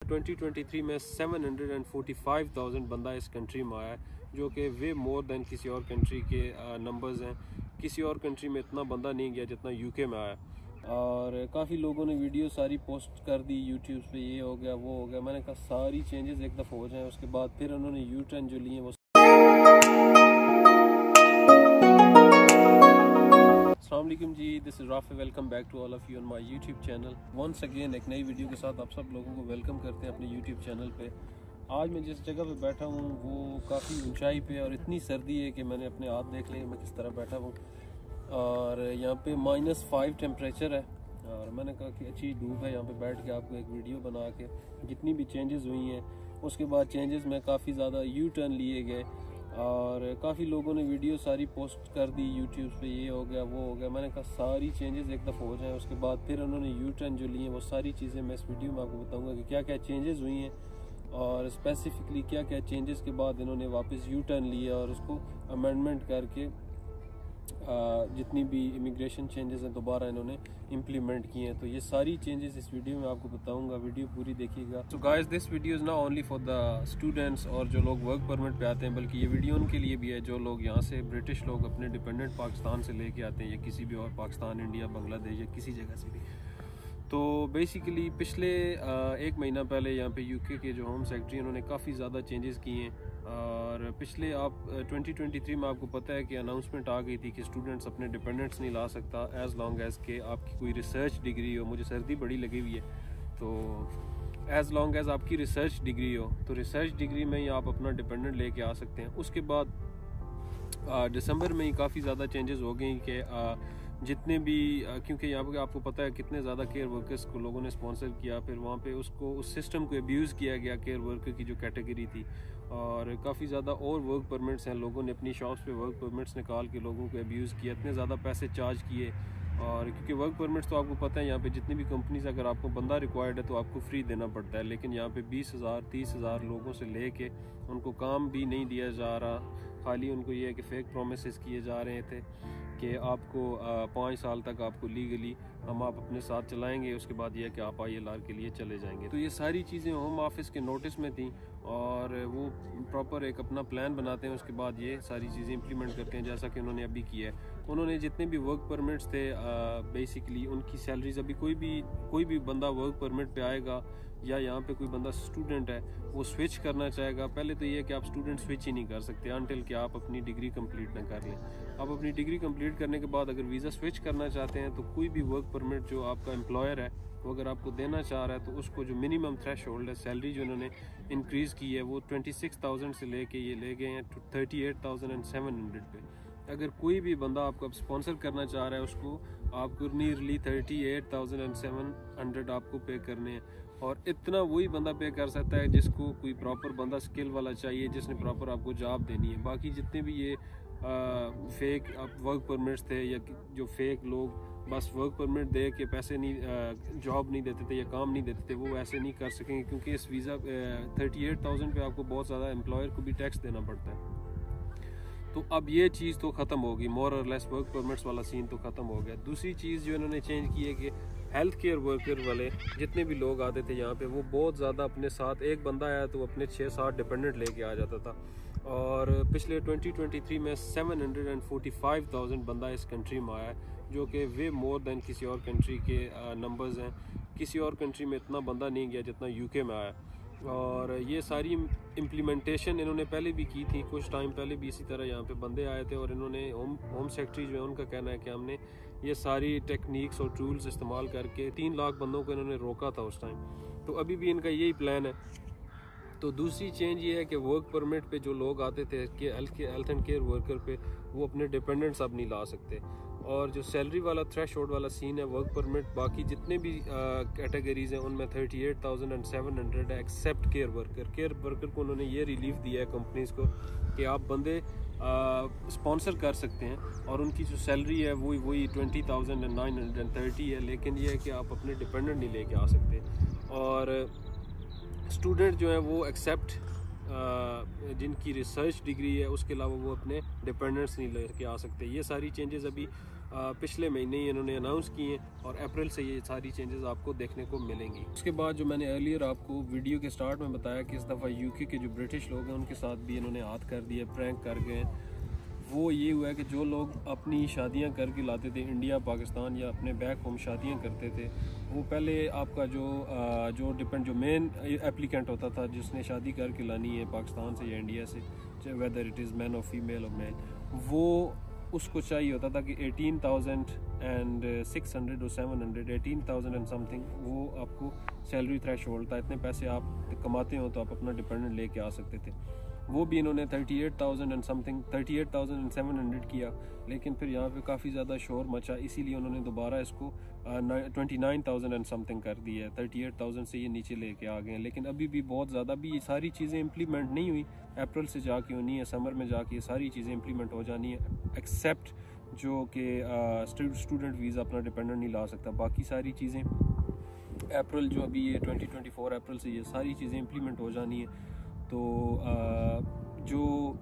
2023 में 745,000 बंदा इस कंट्री में आया है, जो कि वे मोर दैन किसी और कंट्री के नंबर्स हैं। किसी और कंट्री में इतना बंदा नहीं गया जितना यूके में आया। और काफ़ी लोगों ने वीडियो सारी पोस्ट कर दी यूट्यूब पे, ये हो गया वो हो गया। मैंने कहा सारी चेंजेस एक दफ़ा हो जाएं, उसके बाद फिर उन्होंने यू टर्न जो लिए वो। अस्सलामुअलैकुम जी, this is Rafi. Welcome back to all of you on my YouTube channel. Once again एक नई वीडियो के साथ आप सब लोगों को वेलकम करते हैं अपने यूट्यूब चैनल पे। आज मैं जिस जगह पे बैठा हूँ वो काफ़ी ऊंचाई पे और इतनी सर्दी है कि मैंने अपने हाथ देख लिए मैं किस तरह बैठा हूँ। और यहाँ पे -5 टेम्परेचर है और मैंने कहा कि अच्छी धूप है, यहाँ पे बैठ के आपको एक वीडियो बना के जितनी भी चेंजेस हुई हैं उसके बाद चेंजेस में काफ़ी ज़्यादा यू टर्न लिए गए और काफ़ी लोगों ने वीडियो सारी पोस्ट कर दी यूट्यूब पे, ये हो गया वो हो गया। मैंने कहा सारी चेंजेस एक दफ़ा हो जाएं, उसके बाद फिर उन्होंने यू टर्न जो लिए वो सारी चीज़ें मैं इस वीडियो में आपको बताऊंगा कि क्या क्या चेंजेस हुई हैं और स्पेसिफिकली क्या क्या चेंजेस के बाद इन्होंने वापस यू टर्न लिया और उसको अमेंडमेंट करके जितनी भी इमिग्रेशन चेंजेस हैं दोबारा इन्होंने इम्प्लीमेंट किए हैं। तो ये सारी चेंजेस इस वीडियो में आपको बताऊंगा, वीडियो पूरी देखिएगा। So guys, this video is not only for the students और जो लोग वर्क परमिट पे आते हैं, बल्कि ये वीडियो उनके लिए भी है जो लोग यहाँ से ब्रिटिश लोग अपने डिपेंडेंट पाकिस्तान से लेके आते हैं या किसी भी और पाकिस्तान, इंडिया, बांग्लादेश या किसी जगह से भी। तो बेसिकली पिछले एक महीना पहले यहाँ पे यूके के जो होम सेक्रेटरी उन्होंने काफ़ी ज़्यादा चेंजेस किए हैं और पिछले 2023 में आपको पता है कि अनाउंसमेंट आ गई थी कि स्टूडेंट्स अपने डिपेंडेंट्स नहीं ला सकता एज़ लॉन्ग एज़ के आपकी कोई रिसर्च डिग्री हो। मुझे सर्दी बड़ी लगी हुई है, तो एज़ लॉन्ग एज़ आपकी रिसर्च डिग्री हो तो रिसर्च डिग्री में ही आप अपना डिपेंडेंट लेके आ सकते हैं। उसके बाद दिसंबर में ही काफ़ी ज़्यादा चेंजेस हो गई कि जितने भी क्योंकि यहाँ पर आपको पता है कितने ज़्यादा केयर वर्कर्स को लोगों ने स्पॉन्सर किया, फिर वहाँ पे उसको उस सिस्टम को अब्यूज़ किया गया केयर वर्कर की जो कैटेगरी थी और काफ़ी ज़्यादा और वर्क परमिट्स हैं, लोगों ने अपनी शॉप्स पे वर्क परमिट्स निकाल के लोगों को अब्यूज़ किया, इतने ज़्यादा पैसे चार्ज किए। और क्योंकि वर्क परमिट्स तो आपको पता है यहाँ पे जितनी भी कंपनीज अगर आपको बंदा रिक्वायर्ड है तो आपको फ्री देना पड़ता है, लेकिन यहाँ पे 20,000 30,000 लोगों से लेके उनको काम भी नहीं दिया जा रहा, खाली उनको ये है कि फेक प्रोमिसेस किए जा रहे थे कि आपको 5 साल तक आपको लीगली हम आप अपने साथ चलाएंगे, उसके बाद यह है कि आप ILR के लिए चले जाएंगे। तो ये सारी चीज़ें होम ऑफिस के नोटिस में थी और वो प्रॉपर एक अपना प्लान बनाते हैं, उसके बाद ये सारी चीज़ें इंप्लीमेंट करते हैं जैसा कि उन्होंने अभी किया है। उन्होंने जितने भी वर्क परमिट्स थे बेसिकली उनकी सैलरीज अभी कोई भी बंदा वर्क परमिट पे आएगा या यहाँ पे कोई बंदा स्टूडेंट है वो स्विच करना चाहेगा, पहले तो ये है कि आप स्टूडेंट स्विच ही नहीं कर सकते अनटिल कि आप अपनी डिग्री कंप्लीट ना कर लें। आप अपनी डिग्री कंप्लीट करने के बाद अगर वीज़ा स्विच करना चाहते हैं तो कोई भी वर्क परमिट जो आपका एम्प्लॉयर है वो अगर आपको देना चाह रहा है तो उसको जो मिनिमम थ्रेश होल्ड है, सैलरी जो उन्होंने इंक्रीज़ की है वो 26,000 से लेके ये ले गए हैं 38,700 पे। अगर कोई भी बंदा आपको अब स्पॉन्सर करना चाह रहा है उसको आपको नियरली 38,700 आपको पे करने हैं और इतना वही बंदा पे कर सकता है जिसको कोई प्रॉपर बंदा स्किल वाला चाहिए, जिसने प्रॉपर आपको जॉब देनी है। बाकी जितने भी ये फेक वर्क परमिट्स थे या जो फेक लोग बस वर्क परमिट दे के पैसे नहीं जॉब नहीं देते थे या काम नहीं देते थे, वो ऐसे नहीं कर सकेंगे क्योंकि इस वीज़ा 38,000 पे आपको बहुत ज़्यादा एम्प्लॉयर को भी टैक्स देना पड़ता है। तो अब ये चीज़ तो ख़त्म होगी, मोर और लेस वर्क परमिट्स वाला सीन तो ख़त्म हो गया। दूसरी चीज़ जो इन्होंने चेंज की है कि हेल्थ केयर वर्कर वाले जितने भी लोग आते थे यहाँ पे वो बहुत ज़्यादा अपने साथ, एक बंदा आया तो अपने 6-7 डिपेंडेंट लेके आ जाता था। और पिछले 2023 में 745,000 बंदा इस कंट्री में आया है, जो कि वे मोर दैन किसी और कंट्री के नंबर्स हैं। किसी और कंट्री में इतना बंदा नहीं गया जितना यूके में आया। और ये सारी इम्प्लीमेंटेशन इन्होंने पहले भी की थी, कुछ टाइम पहले भी इसी तरह यहाँ पे बंदे आए थे और इन्होंने होम सेक्रेटरी जो है उनका कहना है कि हमने ये सारी टेक्निक्स और टूल्स इस्तेमाल करके 3 लाख बंदों को इन्होंने रोका था उस टाइम। तो अभी भी इनका यही प्लान है। तो दूसरी चेंज ये है कि वर्क परमिट पे जो लोग आते थे कि हेल्थ एंड केयर वर्कर पे वो अपने डिपेंडेंट्स अब नहीं ला सकते। और जो सैलरी वाला थ्रेश होल्ड वाला सीन है वर्क परमिट बाकी जितने भी कैटेगरीज हैं उनमें 38,700 है एक्सेप्ट केयर वर्कर को उन्होंने ये रिलीफ दिया है कंपनीज को कि आप बंदे स्पॉन्सर कर सकते हैं और उनकी जो सैलरी है वही 20,930 है, लेकिन ये है कि आप अपने डिपेंडेंट नहीं लेके आ सकते। और स्टूडेंट जो है वो एक्सेप्ट जिनकी रिसर्च डिग्री है उसके अलावा वो अपने डिपेंडेंट्स नहीं लेके आ सकते। ये सारी चेंजेस अभी पिछले महीने ही इन्होंने अनाउंस किए हैं और अप्रैल से ये सारी चेंजेस आपको देखने को मिलेंगी। उसके बाद जो मैंने अर्लियर आपको वीडियो के स्टार्ट में बताया कि इस दफ़ा यूके के जो ब्रिटिश लोग हैं उनके साथ भी इन्होंने हाथ कर दिए, प्रैंक कर गए। वो ये हुआ है कि जो लोग अपनी शादियां करके लाते थे इंडिया पाकिस्तान या अपने बैक होम शादियां करते थे, वो पहले आपका जो मेन एप्लीकेंट होता था जिसने शादी करके लानी है पाकिस्तान से या इंडिया से, वेदर इट इज़ मैन और फीमेल और मैन, वो उसको चाहिए होता था कि 18,600 और 700, 18,000 एंड समथिंग वो आपको सैलरी थ्रेश होल्ड था। इतने पैसे आप कमाते हो तो आप अपना डिपेंडेंट लेके आ सकते थे। वो भी इन्होंने 38,000 एंड समथिंग 38,700 किया, लेकिन फिर यहाँ पे काफ़ी ज़्यादा शोर मचा, इसीलिए उन्होंने दोबारा इसको 29,000 एंड समथिंग कर दिया है। 38,000 से ये नीचे लेके आ गए हैं, लेकिन अभी भी बहुत ज़्यादा भी ये सारी चीज़ें इम्प्लीमेंट नहीं हुई। अप्रैल से जाके होनी है, समर में जाके ये सारी चीज़ें इम्प्लीमेंट हो जानी है, एक्सेप्ट जो कि स्टूडेंट वीज़ा अपना डिपेंडेंट नहीं ला सकता। बाकी सारी चीज़ें अप्रैल जो अभी ये 2024 अप्रैल से ये सारी चीज़ें इम्प्लीमेंट हो जानी है। तो जो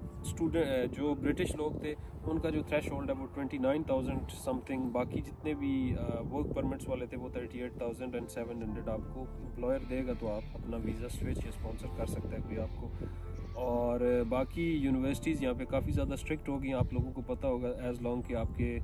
ब्रिटिश लोग थे उनका जो थ्रेश होल्ड है वो 29,000 समथिंग, बाकी जितने भी वर्क परमिट्स वाले थे वो 38,700 आपको एम्प्लॉयर देगा, तो आप अपना वीज़ा स्विच या स्पॉन्सर कर सकता है कोई आपको। और बाकी यूनिवर्सिटीज़ यहाँ पे काफ़ी ज़्यादा स्ट्रिक्ट हो गई, आप लोगों को पता होगा, एज़ लॉन्ग कि आपके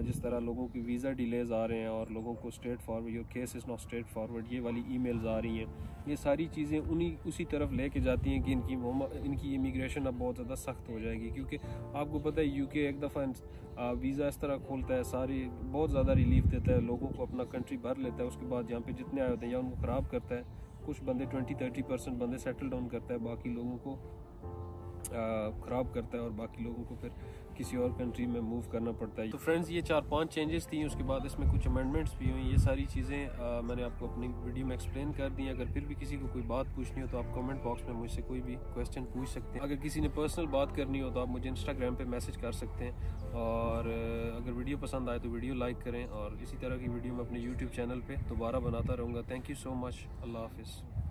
जिस तरह लोगों की वीज़ा डिलेज़ आ रहे हैं और लोगों को straight forward, your case is not straight forward, ये वाली ईमेल्स आ रही हैं, ये सारी चीज़ें उसी तरफ लेके जाती हैं कि इनकी इमिग्रेशन अब बहुत ज़्यादा सख्त हो जाएगी। क्योंकि आपको पता है यूके एक दफ़ा वीज़ा इस तरह खोलता है, सारी बहुत ज़्यादा रिलीफ देता है, लोगों को अपना कंट्री भर लेता है, उसके बाद यहाँ पे जितने आए होते हैं या उनको ख़राब करता है। कुछ बंदे 20-30% बंदे सेटल डाउन करता है, बाकी लोगों को ख़राब करता है और बाकी लोगों को फिर किसी और कंट्री में मूव करना पड़ता है। तो फ्रेंड्स, ये 4-5 चेंजेस थी, उसके बाद इसमें कुछ अमेंडमेंट्स भी हुई। ये सारी चीज़ें मैंने आपको अपनी वीडियो में एक्सप्लेन कर दी। अगर फिर भी किसी को कोई बात पूछनी हो तो आप कमेंट बॉक्स में मुझसे कोई भी क्वेश्चन पूछ सकते हैं। अगर किसी ने पर्सनल बात करनी हो तो आप मुझे इंस्टाग्राम पे मैसेज कर सकते हैं। और अगर वीडियो पसंद आए तो वीडियो लाइक करें, और इसी तरह की वीडियो मैं अपने यूट्यूब चैनल पर दोबारा बनाता रहूँगा। Thank you so much. अल्लाह हाफिज़।